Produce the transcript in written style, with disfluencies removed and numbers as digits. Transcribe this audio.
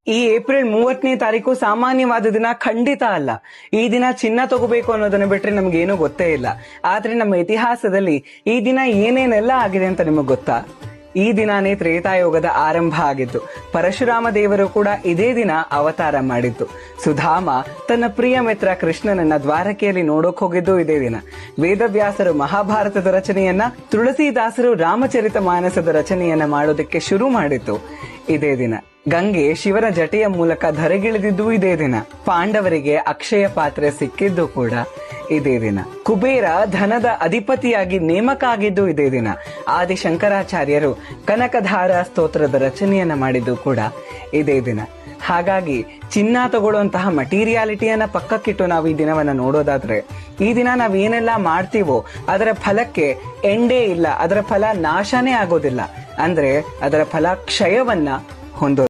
ಈ ಏಪ್ರಿಲ್ 30ನೇ ತಾರೀಕು ಸಾಮಾನ್ಯವಾದ ದಿನ ಖಂಡಿತ ಅಲ್ಲ. ಈ ದಿನ ಚಿನ್ನ ತಗೋಬೇಕು ಅನ್ನೋದನ್ನ ಬಿಟ್ರೆ ನಮ್ಗೇನು ಗೊತ್ತೇ ಇಲ್ಲ. ಆದ್ರೆ ನಮ್ಮ ಇತಿಹಾಸದಲ್ಲಿ ಈ ದಿನ ಏನೇನೆಲ್ಲ ಆಗಿದೆ ಅಂತ ನಿಮಗ್ ಗೊತ್ತಾ? ಈ ದಿನಾನೇ ತ್ರೇತಾಯುಗದ ಆರಂಭ ಆಗಿತ್ತು. ಪರಶುರಾಮ ದೇವರು ಕೂಡ ಇದೇ ದಿನ ಅವತಾರ ಮಾಡಿತ್ತು. ಸುಧಾಮ ತನ್ನ ಪ್ರಿಯ ಮಿತ್ರ ಕೃಷ್ಣನನ್ನ ದ್ವಾರಕೆಯಲ್ಲಿ ನೋಡೋಕ್ ಹೋಗಿದ್ದು ಇದೇ ದಿನ. ವೇದವ್ಯಾಸರು ಮಹಾಭಾರತದ ರಚನೆಯನ್ನ, ತುಳಸಿದಾಸರು ರಾಮಚರಿತ ಮಾನಸದ ರಚನೆಯನ್ನ ಮಾಡೋದಕ್ಕೆ ಶುರು ಮಾಡಿತ್ತು ಇದೇ ದಿನ. ಗಂಗೆ ಶಿವನ ಜಟೆಯ ಮೂಲಕ ಧರೆಗಿಳಿದಿದ್ದು ಇದೇ ದಿನ. ಪಾಂಡವರಿಗೆ ಅಕ್ಷಯ ಪಾತ್ರೆ ಸಿಕ್ಕಿದ್ದು ಕೂಡ ಇದೇ ದಿನ. ಕುಬೇರ ಧನದ ಅಧಿಪತಿಯಾಗಿ ನೇಮಕ ಆಗಿದ್ದು ಇದೇ ದಿನ. ಆದಿ ಶಂಕರಾಚಾರ್ಯರು ಕನಕಧಾರ ಸ್ತೋತ್ರದ ರಚನೆಯನ್ನ ಮಾಡಿದ್ದು ಕೂಡ ಇದೇ ದಿನ. ಹಾಗಾಗಿ ಚಿನ್ನ ತಗೊಳ್ಳುವಂತಹ ಮಟೀರಿಯಾಲಿಟಿಯನ್ನ ಪಕ್ಕಕ್ಕಿಟ್ಟು ನಾವು ಈ ದಿನವನ್ನ ನೋಡೋದಾದ್ರೆ, ಈ ದಿನ ನಾವ್ ಏನೆಲ್ಲ ಮಾಡ್ತೀವೋ ಅದರ ಫಲಕ್ಕೆ ಎಂಡೇ ಇಲ್ಲ. ಅದರ ಫಲ ನಾಶನೇ ಆಗೋದಿಲ್ಲ. ಅಂದ್ರೆ ಅದರ ಫಲ ಕ್ಷಯವನ್ನ ಹೊಂದೋದು.